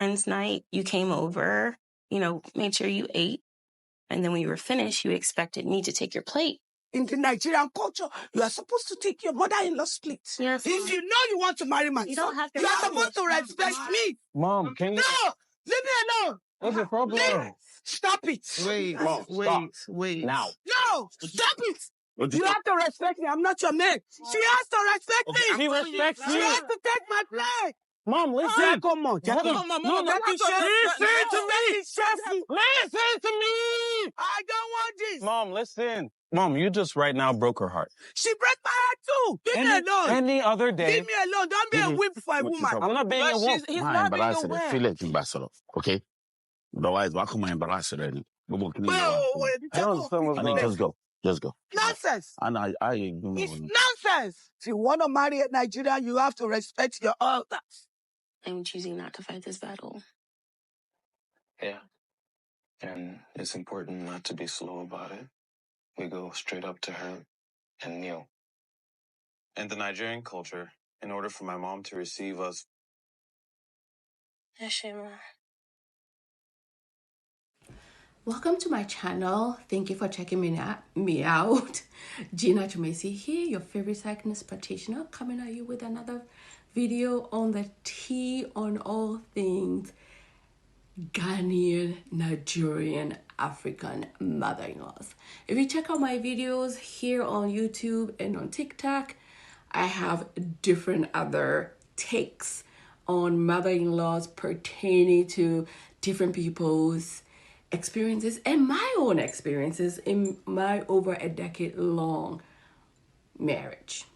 friend's night, you came over, made sure you ate. And then when you were finished, you expected me to take your plate. In the Nigerian culture, you are supposed to take your mother-in-law's plate. Yes. If you know you want to marry my You son, don't have to. you are supposed to respect me. Mom, can you? No! Leave me alone! What's the problem? Stop it! Wait, Mom, wait. Now. No! Stop it! You have to respect me. I'm not your man. She has to respect me. She respects She you. has to take my plate. Mom, listen. Come on. Listen to me. Listen to me. I don't want this. Mom, listen. Mom, you just right now broke her heart. She broke my heart too. Leave me alone. Any other day. Leave me alone. Don't be a whip for a woman. I'm not being a wolf. He's not being a wolf. Feel it in Barcelona, okay? Otherwise, why come I embarrass you? I don't understand what's going on. Just go. Nonsense. And I It's nonsense. If you want to marry a Nigerian, you have to respect your elders. I'm choosing not to fight this battle. Yeah. And it's important not to be slow about it. We go straight up to her and kneel. In the Nigerian culture, in order for my mom to receive us... Welcome to my channel. Thank you for checking me out. Gina Chumesi here, your favorite cyclist practitioner, coming at you with another video on the tea on all things Ghanaian, Nigerian, African mother-in-laws. If you check out my videos here on YouTube and on TikTok, I have different other takes on mother-in-laws pertaining to different people's experiences and my own experiences in my over a decade long marriage.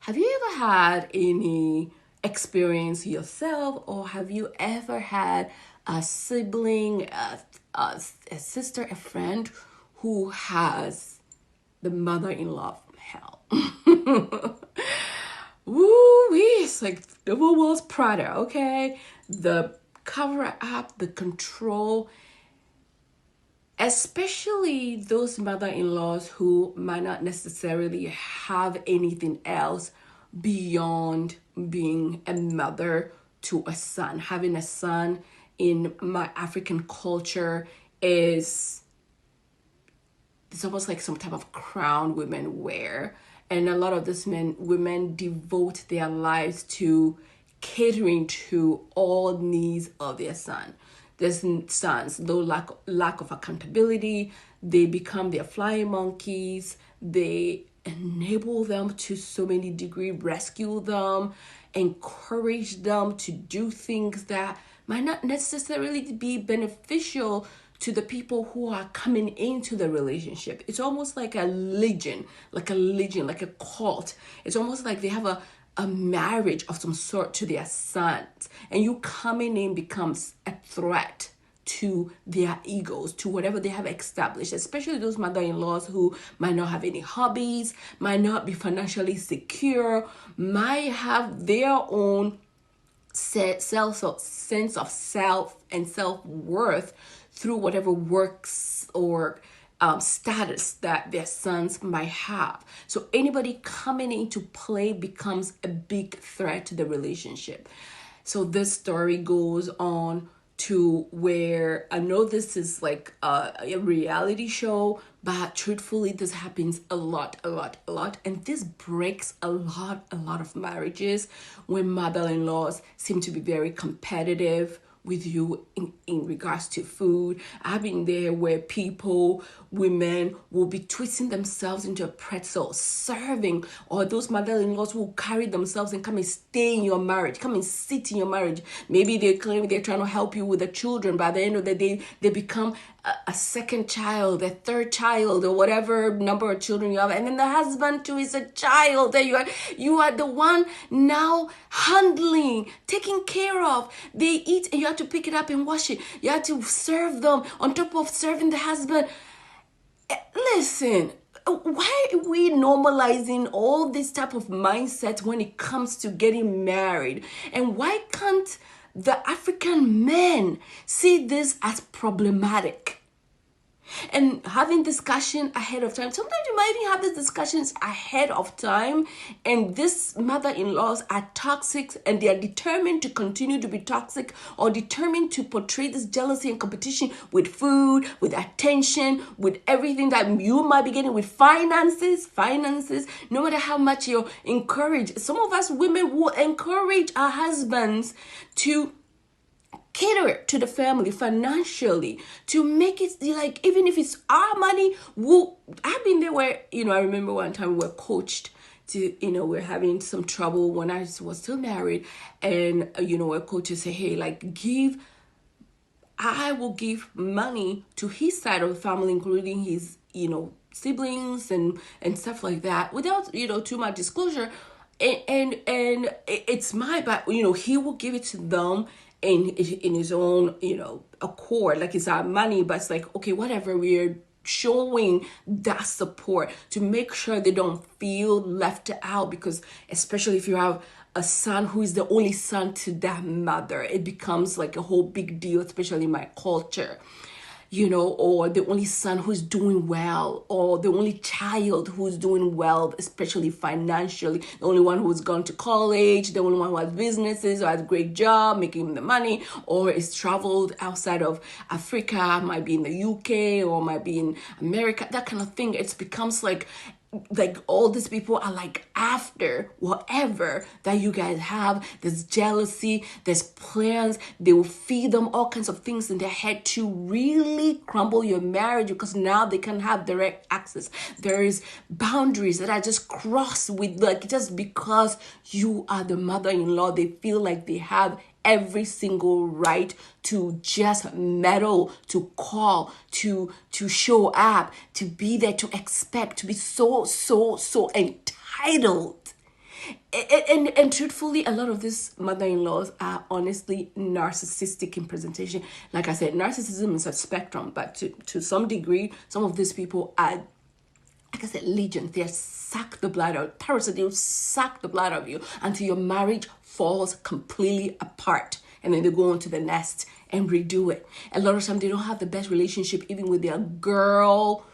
Have you ever had any experience yourself, or have you ever had a sibling, a sister, a friend who has the mother-in-law from hell? Woo, it's like the world's Prada, okay? The cover up, the control, especially those mother-in-laws who might not necessarily have anything else beyond being a mother to a son. Having a son in my African culture it's almost like some type of crown women wear. And a lot of these women devote their lives to catering to all needs of their son. There's sons, though lack of accountability, they become their flying monkeys. They enable them to so many degrees, rescue them, encourage them to do things that might not necessarily be beneficial to the people who are coming into the relationship. It's almost like a legion, like a cult. It's almost like they have a marriage of some sort to their sons, and you coming in becomes a threat to their egos, to whatever they have established, especially those mother-in-laws who might not have any hobbies, might not be financially secure, might have their own sense of self and self-worth through whatever works or status that their sons might have. So anybody coming into play becomes a big threat to the relationship. So this story goes on to where, I know this is like a reality show, but truthfully this happens a lot. And this breaks a lot of marriages when mother-in-laws seem to be very competitive with you in regards to food. I've been there where women will be twisting themselves into a pretzel, serving, or those mother-in-laws will carry themselves and come and stay in your marriage, come and sit in your marriage. Maybe they claim they're trying to help you with the children, but at the end of the day, they become a second child, a third child, or whatever number of children you have. And then the husband too is a child that you are the one now handling, taking care of. They eat and you have to pick it up and wash it. You have to serve them on top of serving the husband. Listen, why are we normalizing all this type of mindset when it comes to getting married? And why can't the African men see this as problematic? And having discussion ahead of time. Sometimes you might even have these discussions ahead of time, and these mother-in-laws are toxic, and they are determined to continue to be toxic, or determined to portray this jealousy and competition with food, with attention, with everything that you might be getting, with finances. No matter how much you encourage, some of us women will encourage our husbands to cater to the family financially, to make it like, even if it's our money, I've been there where, I remember one time we were coached to, we're having some trouble when I was still married, and, our coaches say, hey, like, I will give money to his side of the family, including his, siblings and stuff like that, without, too much disclosure. And it's my, but, he will give it to them in his own, accord, like it's our money, but it's like, okay, whatever, we're showing that support to make sure they don't feel left out, because especially if you have a son who is the only son to that mother, it becomes like a whole big deal, especially in my culture. Or the only son who's doing well, or the only child who's doing well, especially financially, the only one who's gone to college, the only one who has businesses or has a great job, making the money, or is traveled outside of Africa, might be in the UK, or might be in America, that kind of thing. It becomes like all these people are like after whatever that you guys have. There's jealousy, there's plans, they will feed them all kinds of things in their head to really crumble your marriage, because now they can have direct access. There is boundaries that are just crossed with, like, just because you are the mother-in-law, they feel like they have every single right to just meddle, to call, to show up, to be there, to expect, to be so entitled. And truthfully, a lot of these mother-in-laws are honestly narcissistic in presentation. Like I said, narcissism is a spectrum, but to some degree, some of these people are, like I said, legions. They suck the blood out. Parasites, they'll suck the blood out of you until your marriage falls completely apart. And then they go on to the nest and redo it. A lot of times they don't have the best relationship even with their girl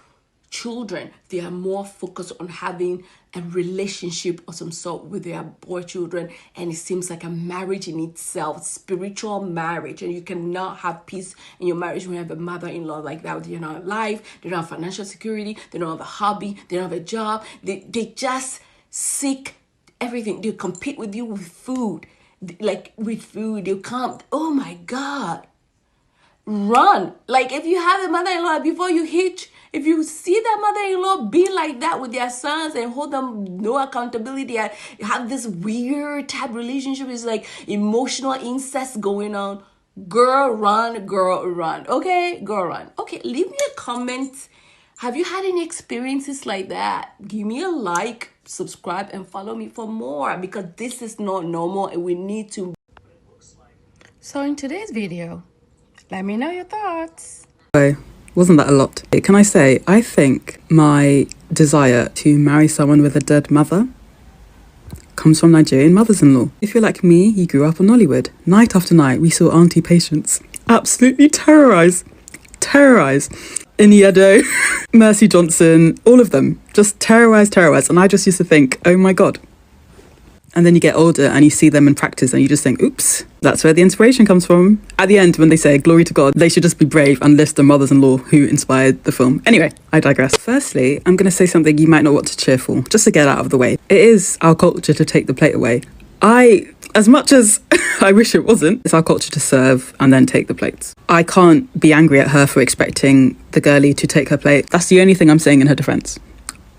children. They are more focused on having a relationship of some sort with their boy children. And it seems like a marriage in itself, spiritual marriage. And you cannot have peace in your marriage when you have a mother-in-law like that. They don't have life, they don't have financial security, they don't have a hobby, they don't have a job. They just seek everything. They compete with you with food. Like with food, you can't, oh my God. Run. Like if you have a mother-in-law, before you hitch, if you see that mother-in-law be like that with their sons and hold them no accountability, and have this weird type relationship, is like emotional incest going on, girl run, okay, girl run. Okay, leave me a comment. Have you had any experiences like that? Give me a like, subscribe, and follow me for more, because this is not normal and we need to. So in today's video, let me know your thoughts. Wasn't that a lot? Can I say, I think my desire to marry someone with a dead mother comes from Nigerian mothers-in-law. If you're like me, you grew up on Nollywood. Night after night, we saw Auntie Patience absolutely terrorise Iniedo, Mercy Johnson, all of them. Just terrorise. And I just used to think, oh my God. And then you get older and you see them in practice and you just think, oops, that's where the inspiration comes from. At the end, when they say, glory to God, they should just be brave and list the mothers-in-law who inspired the film. Anyway, I digress. Firstly, I'm going to say something you might not want to cheer for, just to get out of the way. It is our culture to take the plate away. As much as I wish it wasn't, it's our culture to serve and then take the plates. I can't be angry at her for expecting the girlie to take her plate. That's the only thing I'm saying in her defence.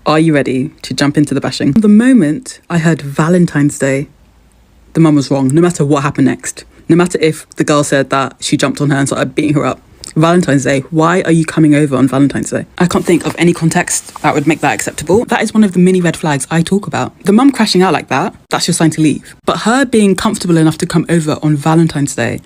Are you ready to jump into the bashing? The moment I heard Valentine's Day, the mum was wrong, no matter what happened next. No matter if the girl said that she jumped on her and started beating her up. Valentine's Day, why are you coming over on Valentine's Day? I can't think of any context that would make that acceptable. That is one of the many red flags I talk about. The mum crashing out like that, that's your sign to leave. But her being comfortable enough to come over on Valentine's Day,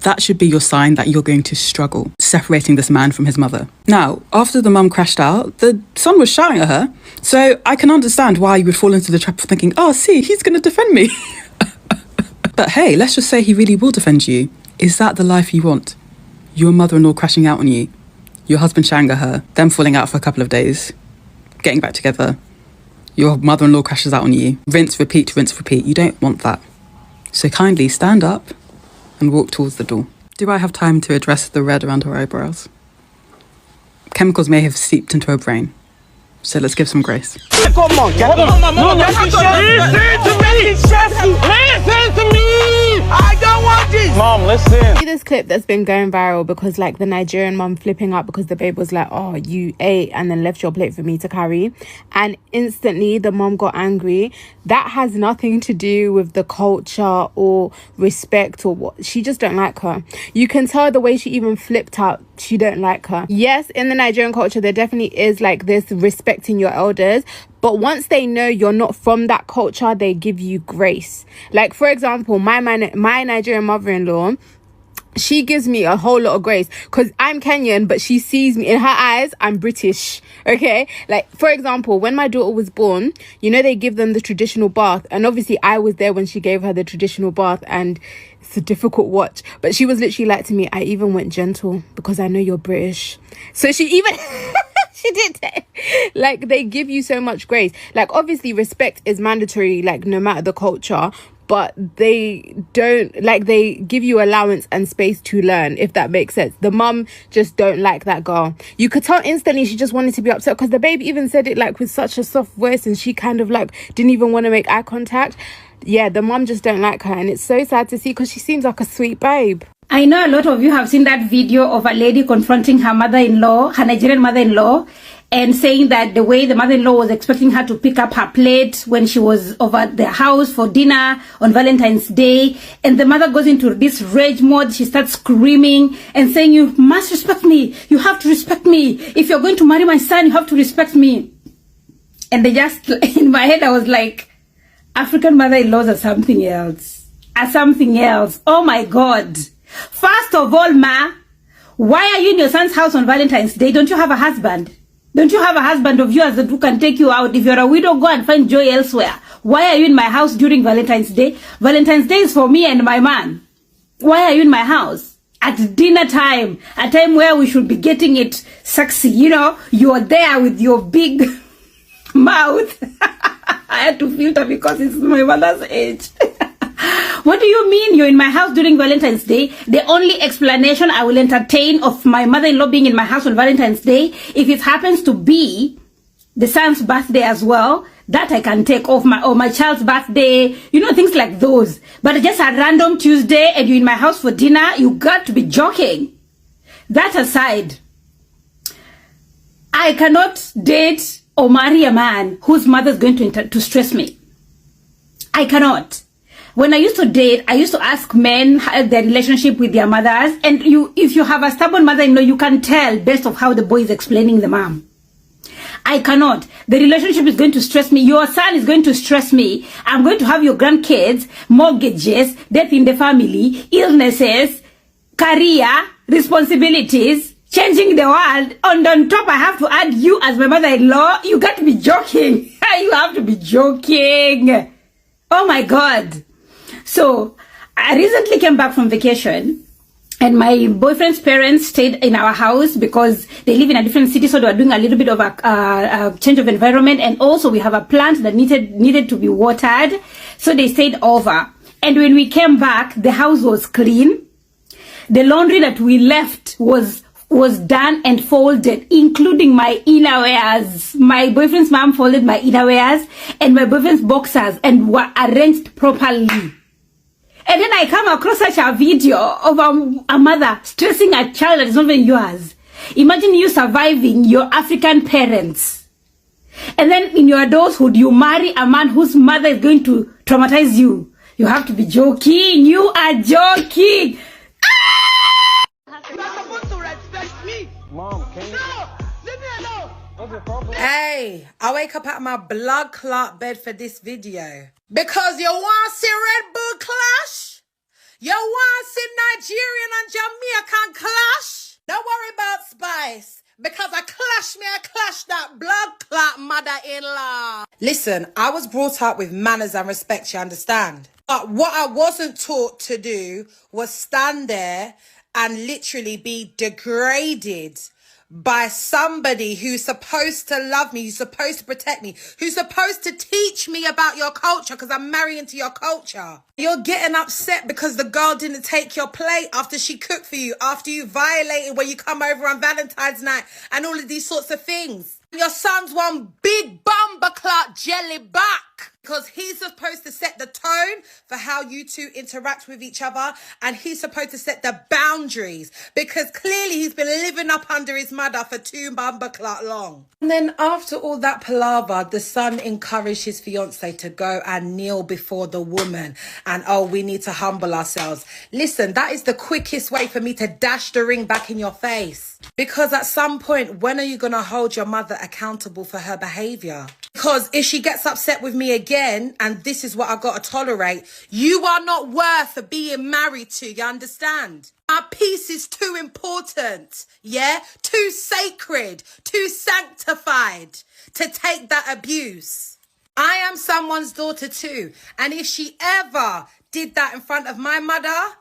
that should be your sign that you're going to struggle separating this man from his mother. Now, after the mum crashed out, the son was shouting at her. So I can understand why you would fall into the trap of thinking, oh, see, he's going to defend me. But hey, let's just say he really will defend you. Is that the life you want? Your mother-in-law crashing out on you? your husband shanga her, them falling out for a couple of days, getting back together, your mother-in-law crashes out on you, rinse, repeat, rinse, repeat. You don't want that. So kindly stand up and walk towards the door. Do I have time to address the red around her eyebrows? Chemicals may have seeped into her brain. So let's give some grace. Come on, listen to me! I don't want this. Mom, listen. See this clip that's been going viral because like the Nigerian mum flipping up because the babe was like, oh, you ate and then left your plate for me to carry, and instantly the mum got angry. That has nothing to do with the culture or respect or what. She just don't like her. You can tell the way she even flipped out. She don't like her. Yes, in the Nigerian culture there definitely is like this respecting your elders, but once they know you're not from that culture, they give you grace. Like for example, my Nigerian mother-in-law, she gives me a whole lot of grace because I'm Kenyan, but she sees me, in her eyes, I'm British. Okay, like for example, when my daughter was born, you know, they give them the traditional bath, and obviously I was there when she gave her the traditional bath, and it's a difficult watch, but she was literally like to me, I even went gentle because I know you're British. So she even she did like, they give you so much grace. Like obviously respect is mandatory, like no matter the culture, but they don't, like, they give you allowance and space to learn, if that makes sense. The mum just don't like that girl. You could tell instantly she just wanted to be upset because the baby even said it like with such a soft voice, and she kind of like didn't even want to make eye contact. Yeah, the mum just don't like her, and it's so sad to see because she seems like a sweet babe. I know a lot of you have seen that video of a lady confronting her mother-in-law, her Nigerian mother-in-law, and saying that the way the mother-in-law was expecting her to pick up her plate when she was over at their house for dinner on Valentine's Day, and the mother goes into this rage mode. She starts screaming and saying, you must respect me, you have to respect me, if you're going to marry my son, you have to respect me. And they just, in my head I was like, African mother-in-laws are something else, oh my God. First of all, ma, why are you in your son's house on Valentine's Day? Don't you have a husband? Don't you have a husband of yours that who can take you out? If you're a widow, go and find joy elsewhere. Why are you in my house during Valentine's Day? Valentine's Day is for me and my man. Why are you in my house at dinner time? A time where we should be getting it sexy, you know? You're there with your big mouth. I had to filter because it's my mother's age. What do you mean you're in my house during Valentine's Day? The only explanation I will entertain of my mother-in-law being in my house on Valentine's Day, if it happens to be the son's birthday as well, that I can take off, or my child's birthday, you know, things like those. But just a random Tuesday and you're in my house for dinner, you got to be joking. That aside, I cannot date or marry a man whose mother's going to stress me. I cannot. When I used to date, I used to ask men their relationship with their mothers. And if you have a stubborn mother-in-law, you can tell based of how the boy is explaining the mom. I cannot. The relationship is going to stress me. Your son is going to stress me. I'm going to have your grandkids, mortgages, death in the family, illnesses, career, responsibilities, changing the world. And on top, I have to add you as my mother-in-law. You got to be joking. You have to be joking. Oh my God. So I recently came back from vacation, and my boyfriend's parents stayed in our house because they live in a different city, so they were doing a little bit of a change of environment, and also we have a plant that needed to be watered, so they stayed over. And when we came back, the house was clean. The laundry that we left was done and folded, including my innerwears. My boyfriend's mom folded my innerwears and my boyfriend's boxers and were arranged properly. And then I come across such a video of a mother stressing a child that is not even yours. Imagine you surviving your African parents. And then in your adulthood, you marry a man whose mother is going to traumatize you. You have to be joking. You are joking. You're supposed to respect me. Mom, can you... No! Leave me alone! What's the problem? Hey, I wake up out of my blood clot bed for this video. Because you want to see Red Bull clash? You want to see Nigerian and Jamaican clash? Don't worry about Spice. Because I clash that blood clot mother-in-law. Listen, I was brought up with manners and respect, you understand? But what I wasn't taught to do was stand there and literally be degraded by somebody who's supposed to love me, who's supposed to protect me, who's supposed to teach me about your culture because I'm marrying into your culture. You're getting upset because the girl didn't take your plate after she cooked for you, after you violated when you come over on Valentine's night and all of these sorts of things. Your son's one big bumperclot jelly back because he's supposed to set the tone for how you two interact with each other, and he's supposed to set the boundaries because clearly he's been living up under his mother for 2 bumperclot long. And then after all that palaver, the son encouraged his fiance to go and kneel before the woman and, oh, we need to humble ourselves. Listen, that is the quickest way for me to dash the ring back in your face. Because at some point, when are you going to hold your mother accountable for her behavior? Because if she gets upset with me again, and this is what I got to tolerate, you are not worth being married to, you understand? Our peace is too important, yeah? Too sacred, too sanctified to take that abuse. I am someone's daughter too, and if she ever did that in front of my mother,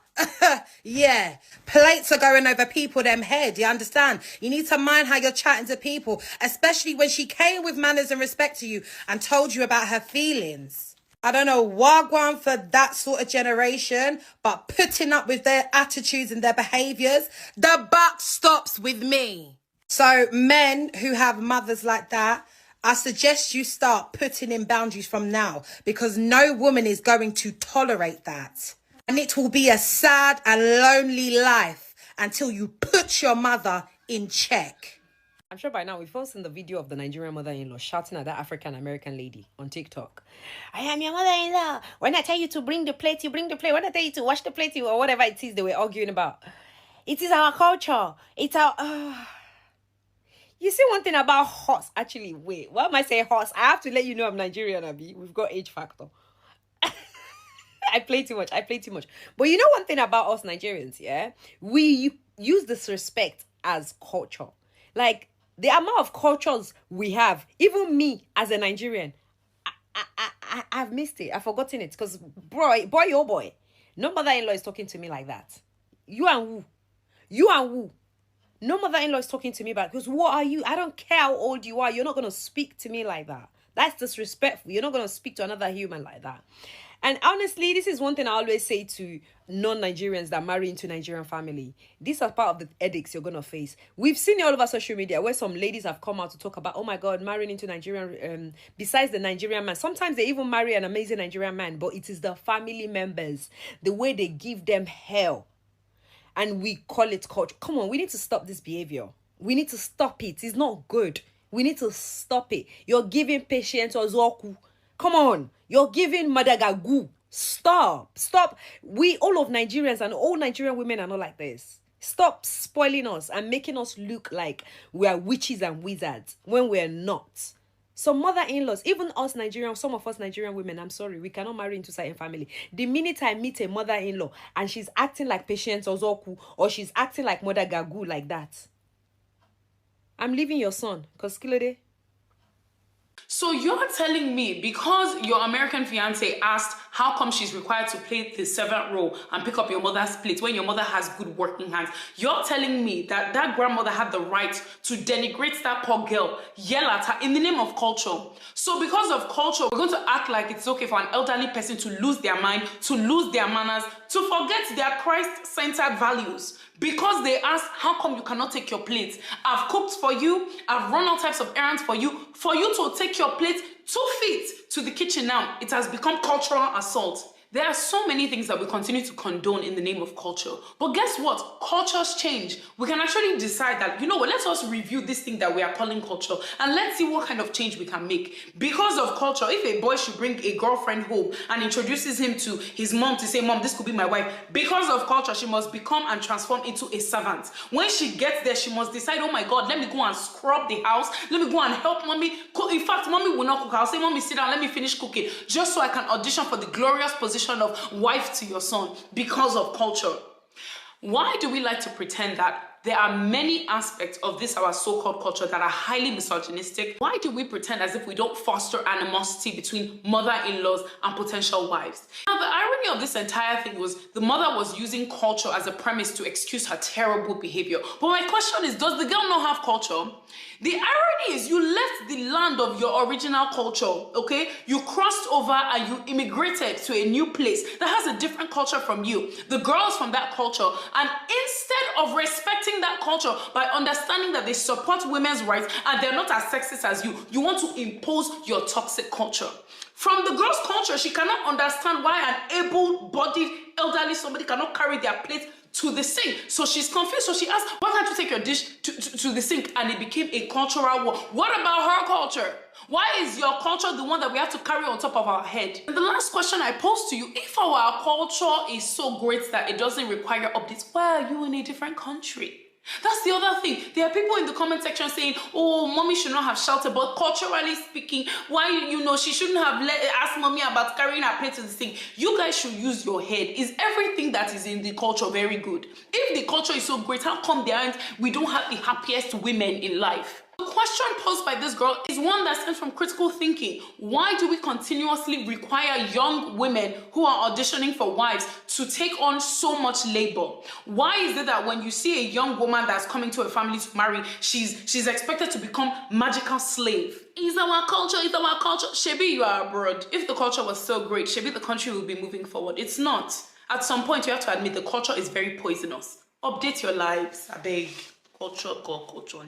yeah, plates are going over people them head, you understand? You need to mind how you're chatting to people, especially when she came with manners and respect to you and told you about her feelings. I don't know what going for that sort of generation, but putting up with their attitudes and their behaviors, the buck stops with me. So men who have mothers like that, I suggest you start putting in boundaries from now, because no woman is going to tolerate that. And it will be a sad and lonely life until you put your mother in check. I'm sure by now we've all seen the video of the Nigerian mother-in-law shouting at that African-American lady on TikTok. I am your mother-in-law. When I tell you to bring the plate, you bring the plate. When I tell you to wash the plate, you, or whatever it is they were arguing about. It is our culture. It's our... You see one thing about horse. Actually, wait. Why am I saying horse? I have to let you know I'm Nigerian, Abi. We've got age factor. I play too much. But you know one thing about us Nigerians, yeah? We use disrespect as culture. Like, the amount of cultures we have, even me as a Nigerian, I've missed it. I've forgotten it. Because, boy, oh boy, no mother-in-law is talking to me like that. You and who? No mother-in-law is talking to me about, because what are you? I don't care how old you are. You're not going to speak to me like that. That's disrespectful. You're not going to speak to another human like that. And honestly, this is one thing I always say to non-Nigerians that marry into Nigerian family. These are part of the headaches you're going to face. We've seen it all over social media where some ladies have come out to talk about, oh my God, marrying into Nigerian, besides the Nigerian man. Sometimes they even marry an amazing Nigerian man, but it is the family members, the way they give them hell. And we call it culture. Come on, we need to stop this behavior. We need to stop it. It's not good. We need to stop it. You're giving patients ozoku. Come on. You're giving madagagu. Stop. We, all of Nigerians and all Nigerian women are not like this. Stop spoiling us and making us look like we are witches and wizards when we're not. Some mother-in-laws, even us Nigerians, some of us Nigerian women, I'm sorry, we cannot marry into certain family. The minute I meet a mother-in-law and she's acting like Patience Ozoku or she's acting like Mother Gagu like that, I'm leaving your son, because Kilode. So you're telling me because your American fiance asked how come she's required to play the servant role and pick up your mother's plate when your mother has good working hands, you're telling me that that grandmother had the right to denigrate that poor girl, yell at her in the name of culture. So because of culture, we're going to act like it's okay for an elderly person to lose their mind, to lose their manners, to forget their Christ-centered values. Because they asked, how come you cannot take your plate? I've cooked for you. I've run all types of errands for you to take your plate 2 feet to the kitchen now. It has become cultural assault. There are so many things that we continue to condone in the name of culture. But guess what? Cultures change. We can actually decide that, you know what, let us review this thing that we are calling culture and let's see what kind of change we can make. Because of culture, if a boy should bring a girlfriend home and introduces him to his mom to say, Mom, this could be my wife, because of culture, she must become and transform into a servant. When she gets there, she must decide, oh my God, let me go and scrub the house. Let me go and help mommy cook. In fact, mommy will not cook. I'll say, Mommy, sit down, let me finish cooking, just so I can audition for the glorious position of wife to your son because of culture. Why do we like to pretend that there are many aspects of this our so-called culture that are highly misogynistic? Why do we pretend as if we don't foster animosity between mother-in-laws and potential wives? Now, the irony irony of this entire thing was the mother was using culture as a premise to excuse her terrible behavior. But my question is, does the girl not have culture? The irony is you left the land of your original culture, okay? You crossed over and you immigrated to a new place that has a different culture from you. The girls from that culture. And instead of respecting that culture by understanding that they support women's rights and they're not as sexist as you, you want to impose your toxic culture. From the girl's culture, she cannot understand why an able-bodied elderly somebody cannot carry their plate to the sink. So she's confused. So she asked, why can't you take your dish to the sink? And it became a cultural war. What about her culture? Why is your culture the one that we have to carry on top of our head? And the last question I pose to you, if our culture is so great that it doesn't require updates, why are you in a different country? That's the other thing. There are people in the comment section saying, oh, mommy should not have shouted, but culturally speaking, why, she shouldn't have asked mommy about carrying her plate to the sink. You guys should use your head. Is everything that is in the culture very good? If the culture is so great, how come we don't have the happiest women in life? The question posed by this girl is one that stems from critical thinking. Why do we continuously require young women who are auditioning for wives to take on so much labor? Why is it that when you see a young woman that's coming to a family to marry, she's expected to become magical slave? It's our culture, it's our culture. Shebi, you are abroad. If the culture was so great, Shebi, the country will be moving forward. It's not. At some point, you have to admit the culture is very poisonous. Update your lives, I beg. Culture, culture,